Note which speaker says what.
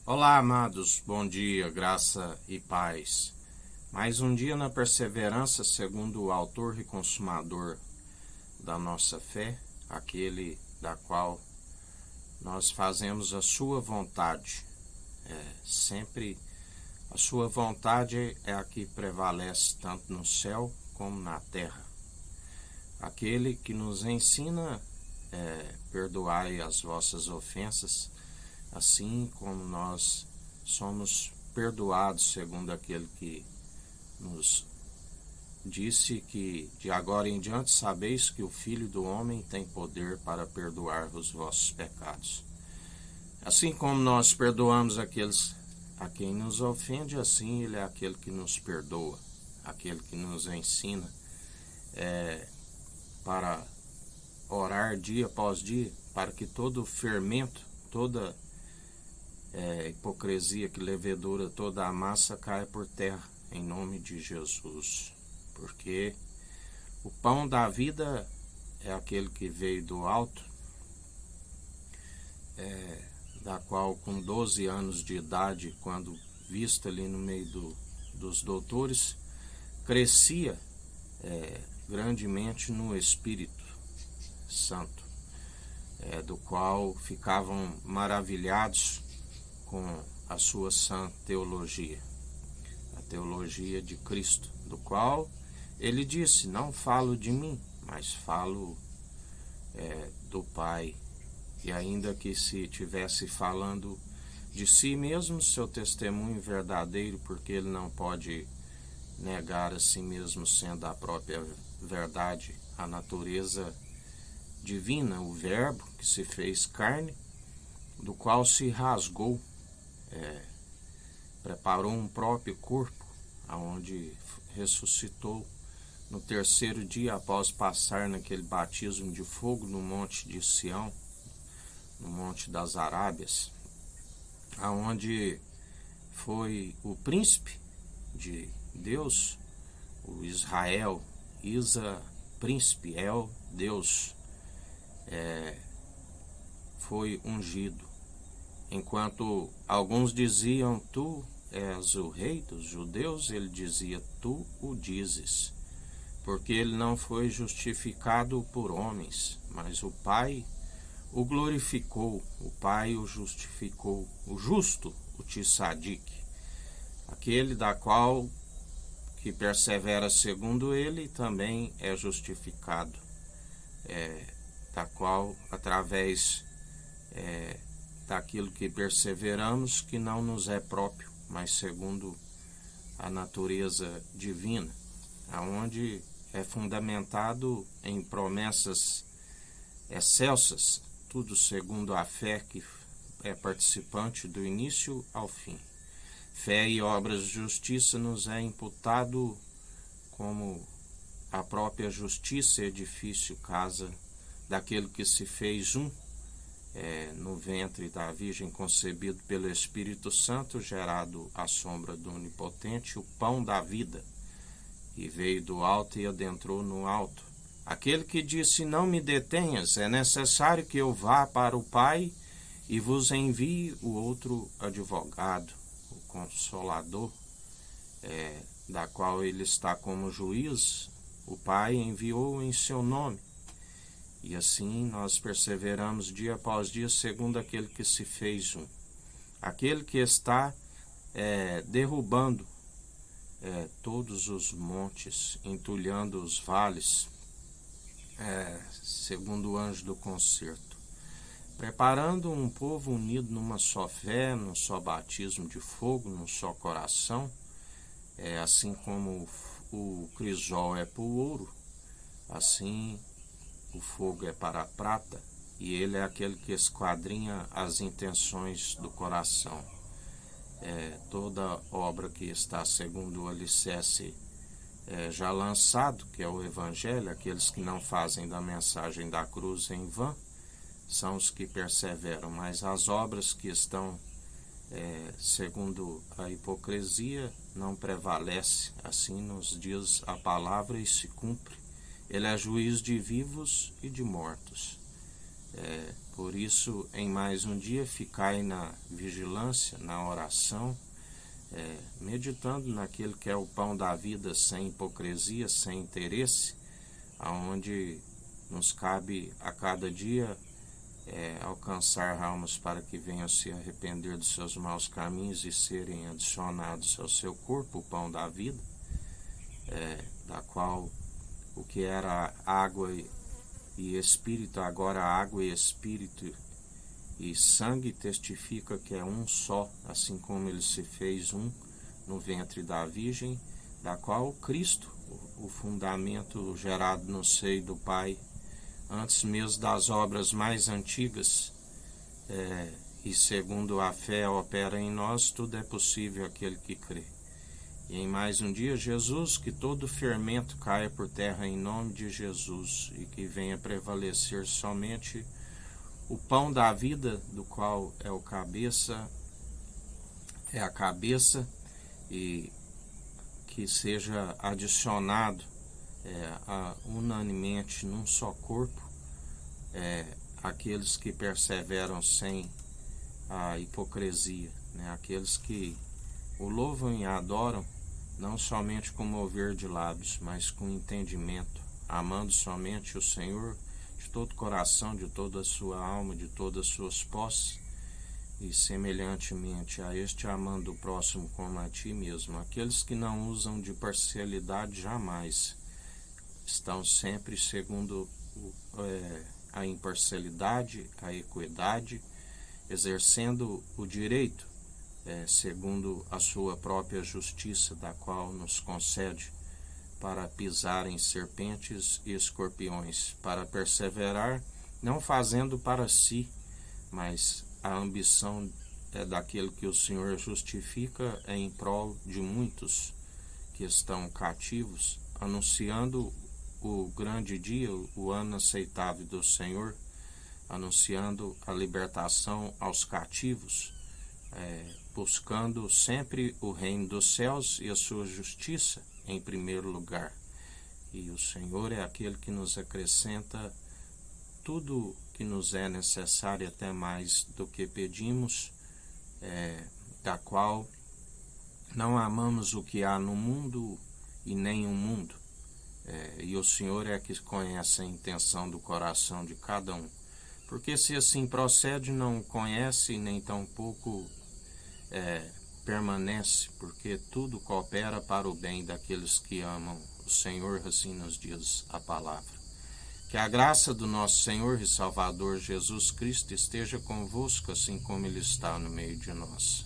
Speaker 1: Olá, amados, bom dia, graça e paz. Mais um dia na perseverança, segundo o autor e consumador da nossa fé, aquele da qual nós fazemos a sua vontade. Sempre a sua vontade é a que prevalece tanto no céu como na terra. Aquele que nos ensina, perdoai as vossas ofensas, assim como nós somos perdoados, segundo aquele que nos disse que de agora em diante sabeis que o Filho do Homem tem poder para perdoar os vossos pecados. Assim como nós perdoamos aqueles a quem nos ofende, assim ele é aquele que nos perdoa, aquele que nos ensina para orar dia após dia, para que todo fermento, toda hipocrisia que levedura toda a massa caia por terra, em nome de Jesus. Porque o pão da vida é aquele que veio do alto, da qual com 12 anos de idade, quando visto ali no meio dos doutores, crescia grandemente no Espírito Santo, do qual ficavam maravilhados com a sua sã teologia, a teologia de Cristo, do qual ele disse: não falo de mim, mas falo do Pai. E ainda que se estivesse falando de si mesmo, seu testemunho verdadeiro, porque ele não pode negar a si mesmo, sendo a própria verdade, a natureza divina, o Verbo que se fez carne, do qual se rasgou, preparou um próprio corpo, aonde ressuscitou no terceiro dia após passar naquele batismo de fogo no monte de Sião, no monte das Arábias, aonde foi o príncipe de Deus, o Israel, príncipe, Deus, foi ungido. Enquanto alguns diziam: tu és o rei dos judeus, ele dizia: tu o dizes, porque ele não foi justificado por homens, mas o Pai o glorificou, o Pai o justificou, o justo, o Tsadik, aquele da qual que persevera segundo ele também é justificado, da qual através daquilo que perseveramos, que não nos é próprio, mas segundo a natureza divina, aonde é fundamentado em promessas excelsas, tudo segundo a fé que é participante do início ao fim. Fé e obras de justiça nos é imputado como a própria justiça, edifício, casa daquele que se fez no ventre da Virgem, concebido pelo Espírito Santo, gerado à sombra do Onipotente, o pão da vida, e veio do alto e adentrou no alto. Aquele que disse: não me detenhas, é necessário que eu vá para o Pai e vos envie o outro advogado, o Consolador, da qual ele está como juiz. O Pai enviou em seu nome. E assim nós perseveramos dia após dia, segundo aquele que se fez um. Aquele que está derrubando todos os montes, entulhando os vales, segundo o anjo do concerto. Preparando um povo unido numa só fé, num só batismo de fogo, num só coração, assim como o crisol é para o ouro, assim o fogo é para a prata, e ele é aquele que esquadrinha as intenções do coração. Toda obra que está segundo o alicerce já lançado, que é o Evangelho, aqueles que não fazem da mensagem da cruz em vão, são os que perseveram, mas as obras que estão segundo a hipocrisia não prevalece. Assim nos diz a palavra e se cumpre. Ele é juiz de vivos e de mortos. Por isso, em mais um dia, ficai na vigilância, na oração, meditando naquele que é o pão da vida, sem hipocrisia, sem interesse, aonde nos cabe a cada dia alcançar almas para que venham se arrepender dos seus maus caminhos e serem adicionados ao seu corpo, o pão da vida, da qual o que era água e espírito, agora água e espírito e sangue testifica que é um só, assim como ele se fez um no ventre da Virgem, da qual Cristo, o fundamento gerado no seio do Pai, antes mesmo das obras mais antigas, e segundo a fé opera em nós, tudo é possível aquele que crê. E em mais um dia, Jesus, que todo fermento caia por terra em nome de Jesus e que venha prevalecer somente o pão da vida, do qual é a cabeça, e que seja adicionado unanimemente num só corpo aqueles que perseveram sem a hipocrisia, aqueles que o louvam e adoram, não somente com mover de lábios, mas com entendimento, amando somente o Senhor de todo o coração, de toda a sua alma, de todas as suas posses, e semelhantemente a este amando o próximo como a ti mesmo. Aqueles que não usam de parcialidade jamais, estão sempre segundo a imparcialidade, a equidade, exercendo o direito, segundo a sua própria justiça, da qual nos concede para pisar em serpentes e escorpiões, para perseverar, não fazendo para si, mas a ambição daquele que o Senhor justifica em prol de muitos que estão cativos, anunciando o grande dia, o ano aceitável do Senhor, anunciando a libertação aos cativos, buscando sempre o reino dos céus e a sua justiça em primeiro lugar. E o Senhor é aquele que nos acrescenta tudo que nos é necessário, até mais do que pedimos, da qual não amamos o que há no mundo e nem o mundo. E o Senhor é que conhece a intenção do coração de cada um. Porque se assim procede, não conhece nem tampouco permanece, porque tudo coopera para o bem daqueles que amam o Senhor, assim nos diz a palavra. Que a graça do nosso Senhor e Salvador Jesus Cristo esteja convosco, assim como Ele está no meio de nós.